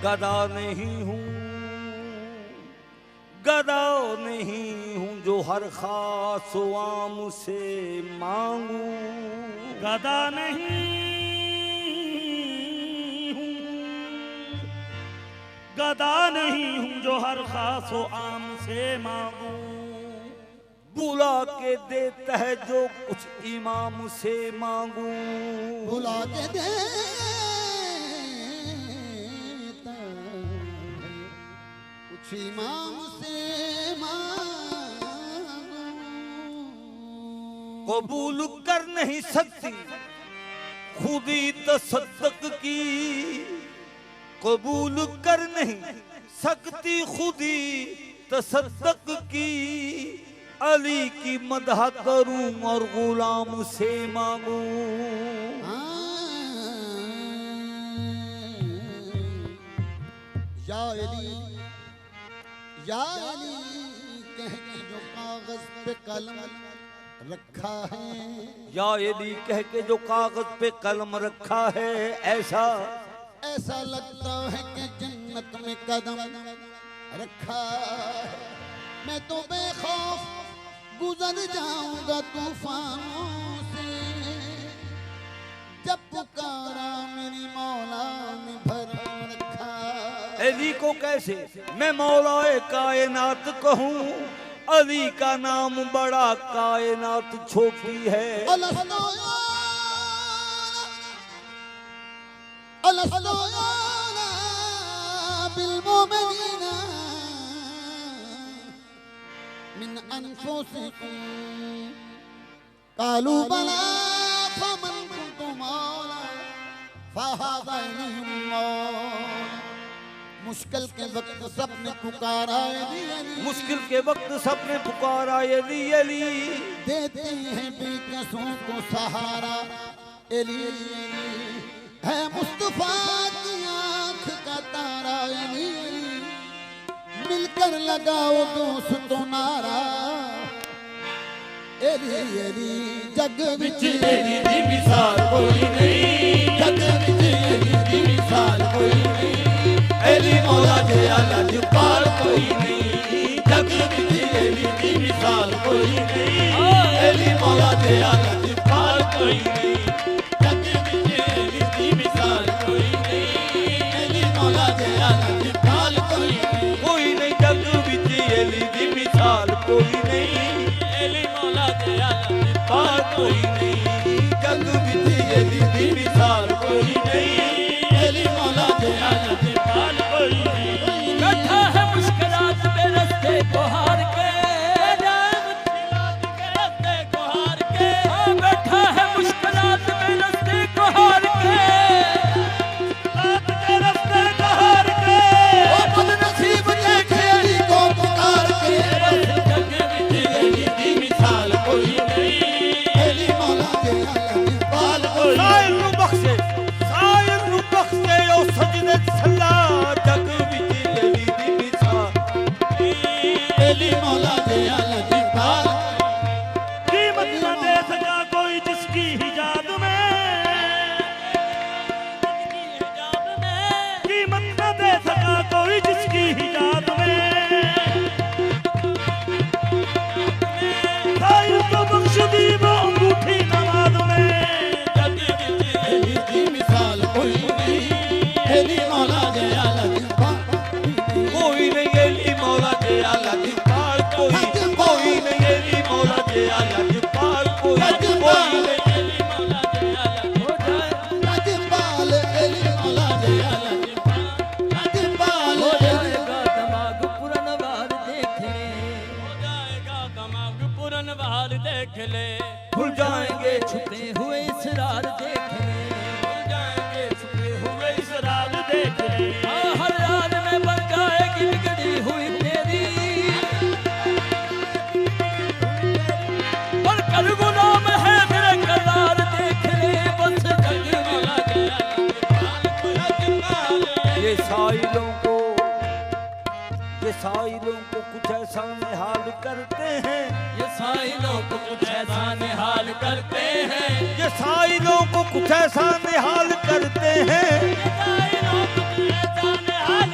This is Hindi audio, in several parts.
गदा नहीं हूँ, गदा नहीं हूँ जो हर खास आम से मांगू। गदा नहीं हूँ, गदा नहीं हूँ जो हर खास आम से मांगू। बुला के देता है जो कुछ इमाम से मांगू। बुला के देता कुछ इमाम से मांगू। कबूल कर नहीं सकती खुदी तसद्दुक की, कबूल कर नहीं सकती खुदी तसद्दुक की। अली की मदह करूं और गुलाम से मांगू। या अली कह के जो कागज पे कलम रखा है, या अली कह के जो कागज पे कलम रखा है, ऐसा ऐसा लगता है कि जन्नत में कदम रखा है। मैं तो बेखौफ गुजर जाऊंगा तूफानों से, जब पुकारा मेरी मौला ने भर रखा। अली को कैसे मैं मौलाए कायनात कहूँ, अली का नाम बड़ा कायनात छोटी है। मिन अनफुसिकुम कालू बला फमन कुन्तु मौला फहादा इल्मुल्लाह। मुश्किल के वक्त सबने पुकारा अली अली, मुश्किल के वक्त सबने पुकारा अली अली। देते हैं बेकसों को सहारा अली अली। है मुस्तफा की आँख का तारा अली अली। मिलकर लगाओ दोस्तों नारा एली एली। जग विच एली दी मिसाल कोई नहीं, जग विच एली दी मिसाल कोई नहीं। एली मौला दे अलग पाल कोई नहीं, जग विच एली दी मिसाल कोई नहीं। एली मौला दे अलग पाल कोई नहीं, जग विच एली दी मिसाल कोई नहीं। एली मौला दे अलग पाल कोई नहीं, कोई नहीं जग विच अली दी मिसाल कोई नहीं। एली मौला दे अलग पाल कोई नहीं, जग विच अली दी मिसाल कोई नहीं। एली मौला दे अलग पाल कोई नहीं। बैठा है मुश्किलात में रस्ते को हार के, मुश्किलात के रस्ते को हार के। बैठा है मुश्किलात में रस्ते को हार के, रस्ते को हार के। ओ बदनसीब देखे अली को पुकार के। जग विच एली दी मिसाल कोई नहीं। एली मौला दे अलग पाल कोई नहीं। साहिर नु बख्शे, साहिर नु बख्शे ओ सजदे सल्ला। जग विच अली दी मिसाल एली मौला दे अलग पाल। कीमत न दे सका कोई जिसकी हिजाब में, कीमत न दे सका कोई जिसकी हिजाब में। साहिर को बख्श दी वो अंगूठी नमाज में। जग विच एली दी मिसाल कोई नहीं, एली मौला दे अलग पाल कोई नहीं। अली मौला दे अलग पाल कोई नहीं, कोई नहीं। अली मौला दे अलग पाल कोई नहीं। एली मौला दे अलग हो जाए, पाल। एली मौला दे अलग पाल। हो जाएगा दमाग पुरनवार देख ले, हो जाएगा दमाग पुरनवार देख ले। भूल जाएंगे छुपे हुए इसरार देख ले, भूल जाएंगे छुपे हुए इसरार देख ले। हर रात में बन जाएगी बिगड़ी हुई तेरी, पर कर गुलाम है मेरे करार देख ले। बस जग वाला गया ये साइलों को कुछ ऐसा निहाल करते हैं। ये साइलों को कुछ ऐसा निहाल करते हैं, ये साइलों को कुछ ऐसा निहाल करते हैं। ये साइलों को कुछ ऐसा निहाल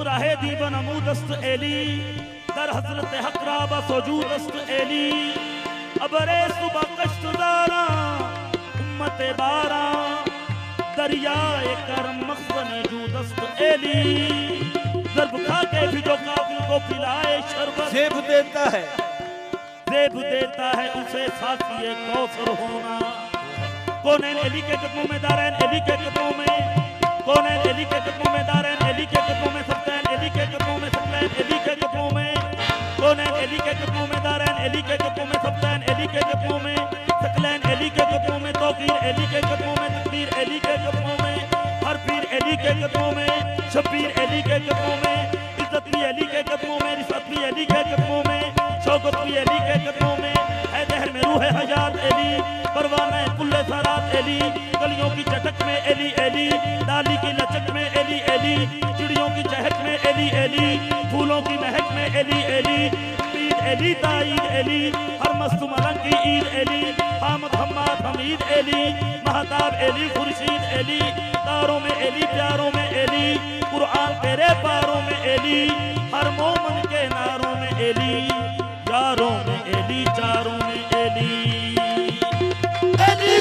सुराहे दीब नमूदस्त एली दर हजरत हकरा बसजूदस्त एली अबरे सुबह कश्तदारा उम्मत बारा दरियाए करम मखबन जूदस्त एली ज़र्ब खा के भी जो काफिल को पिलाए शरबत जेब देता है उसे साथी कौसर होना कौनैन अली के कदमों में दारैन अली के कदमों में कौनैन अली के कदमों में दारैन अली के कदमों में सख्तैन अली के कदमों में सकलैन अली के कदमों में कौनैन अली के कदमों में दारैन अली के कदमों में सख्तैन अली के कदमों में सकलैन अली के कदमों में तौकीर अली के कदमों में तकदीर अली के कदमों में हर पीर अली के कदमों में शबीर अली के कदमों में इज्जत भी अली के कदमों में रिफत भी अली के कदमों में शौकत भी अली के कदमों में है दहर में रूह हजात अली परवाना कुल्ले सरात अली गलियों की चटक में अली अली डाली की लचक में अली अली चिड़ियों की चहक में अली अली फूलों की महक में अली अली ईद अली ताईद अली हर मस्त मलंग की ईद अली हामद हम्माद हमीद अली महताब अली खुर्शीद अली तारों में अली प्यारों में अली कुरान तेरे पारों में अली हर मोमन के नारों में अली यारों में अली चारों में अली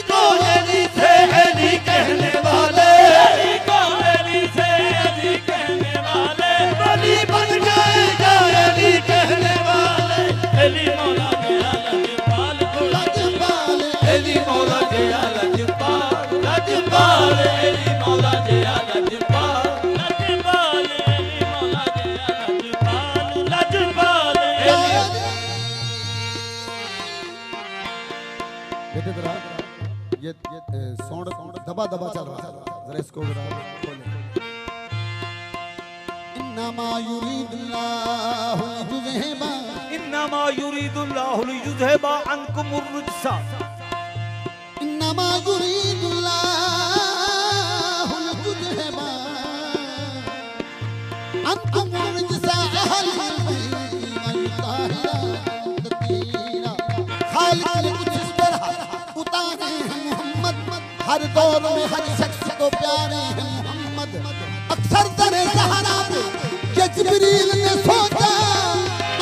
को अली से अली कहने वाले अली को अली से अली कहने वाले अली बन जाएगा अली कहने वाले अली मौला गया लजपाल को लजपाल अली मौला गया लजपाल लजपाल अली मौला गया लजपाल लजपाल अली मौला गया लजपाल लजपाल बेटे जरा ये साउंड दबा चल रहा है जरा इसको जरा खोलें इन्नमा युरीदुल्लाहु लियुज़हिबा इन्नमा युरीदुल्लाहु लियुज़हिबा अन्कुमुर रिज्सा इन्नमा युरीदुल्लाहु लियुज़हिबा अन्कुमुर रिज्सा अहल हर दौर में हर शख्स को प्यारे हैं मोहम्मद अक्सर दरे ज़हरा पे ये जिब्रील ने सोचा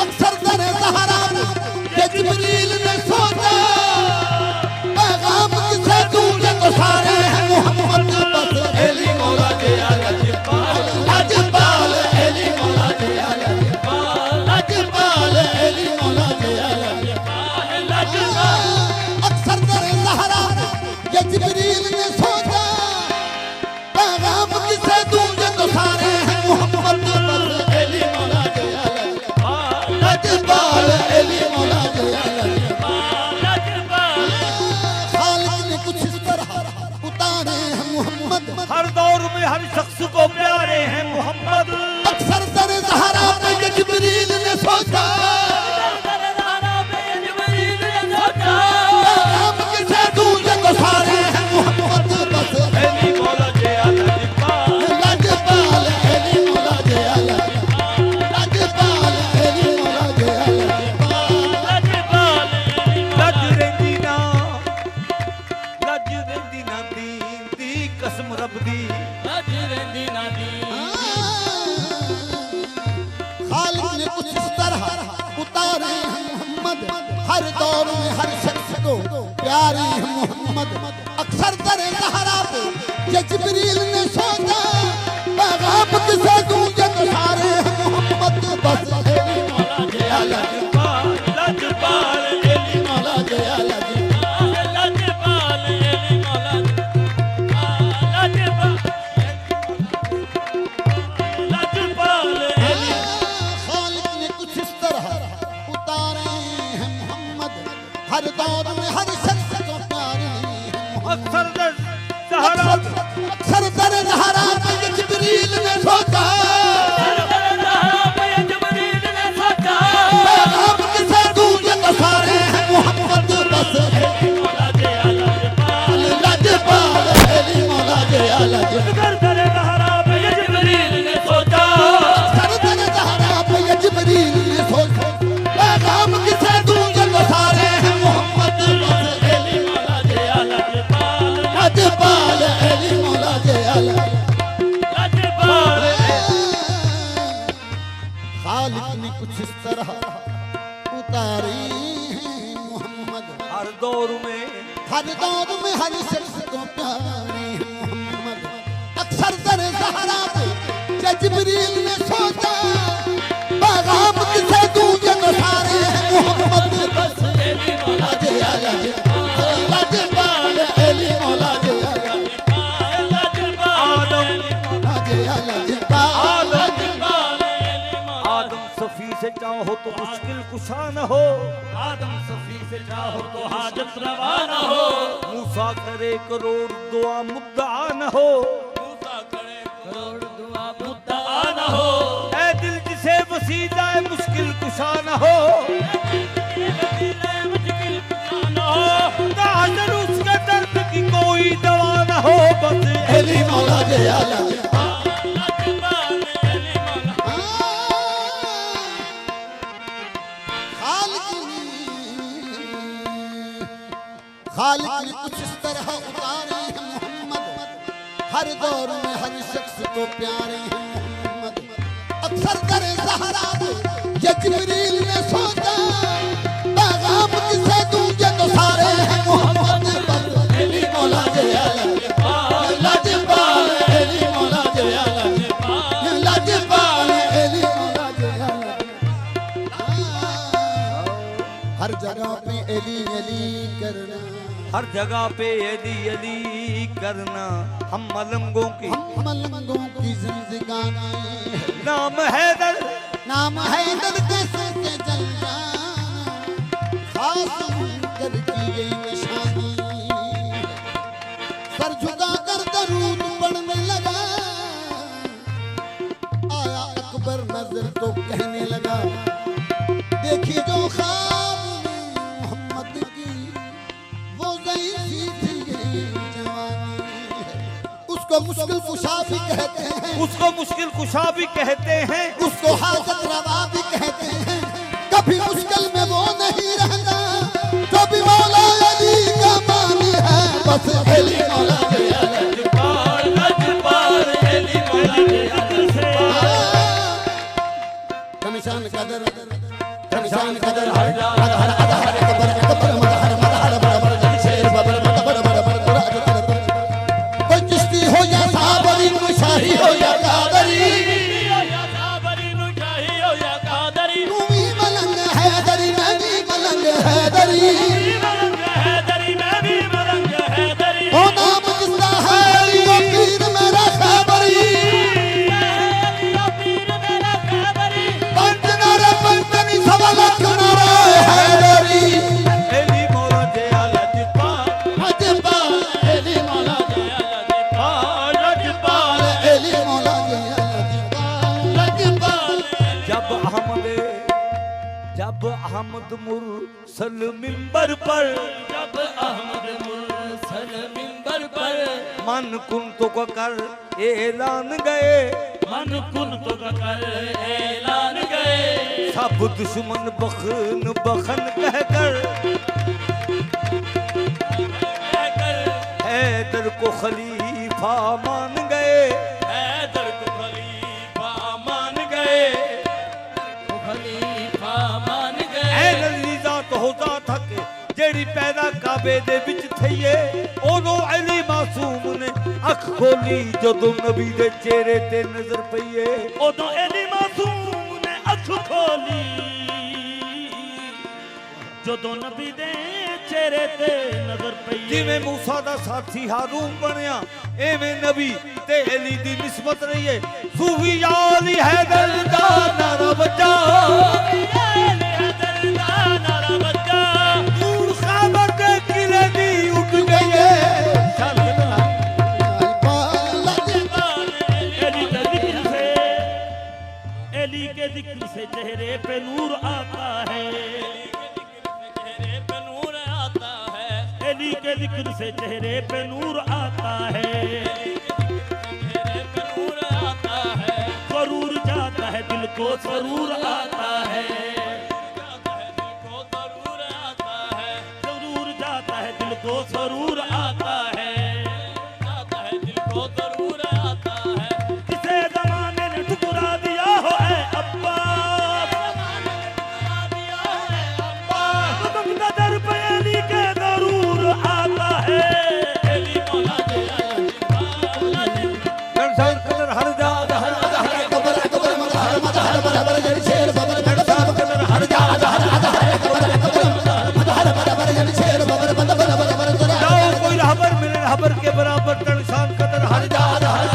अक्सर दरे ज़हरा पे ये जिब्रील ने सोचा पैगाम किसे दूंगे तो सारे हैं मोहम्मद बस अली मौला गया लजपाल लजपाल अली मौला गया लजपाल लजपाल अली मौला गया लजपाल अक्सर दरे ज़हरा ये जिब्रील ने सोचा पैगाम किसे दूंगे तो सारे हैं मोहम्मद बस अली मौला गया लजपाल अली मौला गया लजपाल खालिक ने कुछ इस तरह उतारे हैं मोहम्मद हर दौर में हर शख्स को प्यारे हैं मोहम्मद अक्सर दरे ज़हरा पे ये जिब्रील ने सोचा पैगाम किसे दूंगे तो सारे हैं मोहम्मद बस अली मौला गया लजपाल लजपाल अली मौला गया लजपाल अली मौला गया लजपाल लज रेंदी ना दीन दी कसम रब दी लजरेंदी नादी खालिक ने कुछ इस तरह उतारे हैं मोहम्मद हर दौर में हर शख्स को प्यारे हैं मोहम्मद अक्सर दरे ज़हरा पे ये जिब्रील ने सोचा पैगाम किसे दूंगे तो सारे हैं मोहम्मद बस अली मौला गया लजपाल लजपाल अली मौला गया लजपाल लजपाल अली मौला लजपाल लजपाल अली खालिक ने कुछ इस तरह उतारे हैं मोहम्मद हर दौर में हर शख्स को प्यारे हैं मोहम्मद अक्सर ज़हरा अक्सर दरे ज़हरा पे ये जिब्रील ने सोचा कुछ इस तरह उतारे हैं मोहम्मद। हर दौर में हर शख्स को प्यारे हैं मोहम्मद। अक्सर दर ज़हरा पे जिब्रील ने सोचा पैगाम किसे दूं ये तो सारे हैं मोहम्मद। बस एली मौला जे आया लाजपाल एली मौला जे आया आदम सफी से चाहो तो मुश्किल कुशा न हो, आदम सफी से चाहो तो हाजत रवा न हो, मूसा करे करोड़ दुआ मुद्दा न हो, मूसा करे करोड़ दुआ मुद्दा न हो, ऐ दिल जिसे वसी जाए मुश्किल कुशा न हो, मुश्किल कुशा न हो, ताजर उसके दर्द की कोई दवा न हो। बस एली मौला जे आया खालिक ने कुछ इस तरह उतारे हैं मोहम्मद। हर दौर में हर शख्स को प्यारे हैं मोहम्मद। अक्सर दर ज़हरा पे जिब्रील ने सोचा पैगाम किसे दूं ये तो सारे हैं मोहम्मद। बस एली मौला जे आया लाजपाल एली मौला जे आया लाजपाल एली मौला जे आया। हर जगह पे एली एली करना, हर जगह पे यदि यदि करना, हम मलंगों की जिंदगानी नाम हैदर, नाम हैदर कैसे के जल जाना, खास मुनकर की ये निशानी। सर झुका कर दरूद पढ़ने लगा, आया अकबर नजर तो कहने लगा देखी जो ख्वाब मोहम्मद की वो ज़ईफ़ी थी जवानी। उसको मुश्किल कुशा भी कहते हैं, उसको मुश्किल कुशा भी कहते हैं, उसको हाजत रवा भी कहते हैं। कभी मुश्किल में वो नहीं रहता जो भी मौला अली का मानी है। बस एली मौला जे आया लाजपाल एली मौला जे आया। कमिशान कदर कमिशान कदर हर हर हर हर कबर कबर मदहर मदहर बराबर जय शेर बबर बबर बबर बबर। कोई चिश्ती हो या साबरी मुशाही हो या कादरी, तू भी मलंग हैदरी मैं भी मलंग हैदरी, ओ नाम जिसका है अली ओ पीर मेरा खैबरी। पंचनारा पंचनी सवा लाख नारा हैदरी। एली मौला जे आला लाजपाल एली मौला जे आया लाजपाल एली मौला जे आया लाजपाल। जब अहमद मुरसल मिंबर पर, जब अहमद मुरसल मिंबर पर, मन कुन तो कर ऐलान गए, मन कुन तो कर ऐलान गए, सब दुश्मन बखन बखन कहकर हैदर को खलीफा मान गए, हैदर को खलीफा मान गए, खलीफा मान ऐ गए। नली ज़ात हो ज़ात हक जेड़ी पैदा काबे दे विच थईए, ओदो अली मासूम ने अख खोली जदों नबी दे चेहरे ते नजर पईए। उदों एली मासूम ने अख खोली जदों नबी दे चेहरे ते नजर पई। जिवें मूसा दा साथी हारून बनया, एवें नबी ते अली दी निस्बत रही है। सूफी याली हैदर दा नारा बजा, नूर ख़ैबर दे किले दी उठ गई है। एली के जिक्र से चेहरे पे नूर आता है, एली के जिक्र से चेहरे पे नूर आता है, जरूर जाता है दिल को जरूर आता है, जरूर जाता है दिल को जरूर आता है, जिसे जमाने ने ठुकरा दिया हो ऐ अब्बास, बराबर के बराबर तनशान कदर हर जात हर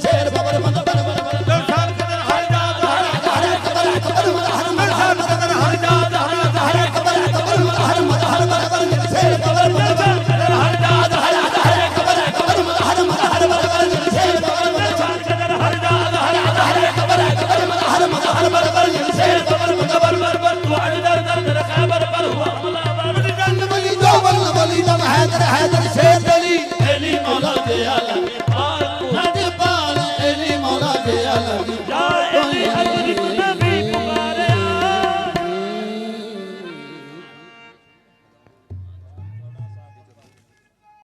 शेर बबर मद तनशान कदर हर जात हर तनशान कदर हर जात हर शेर बबर मद हर जात हर हैदर शेर दली एली मौला दे आला पाल एली मौला दे आला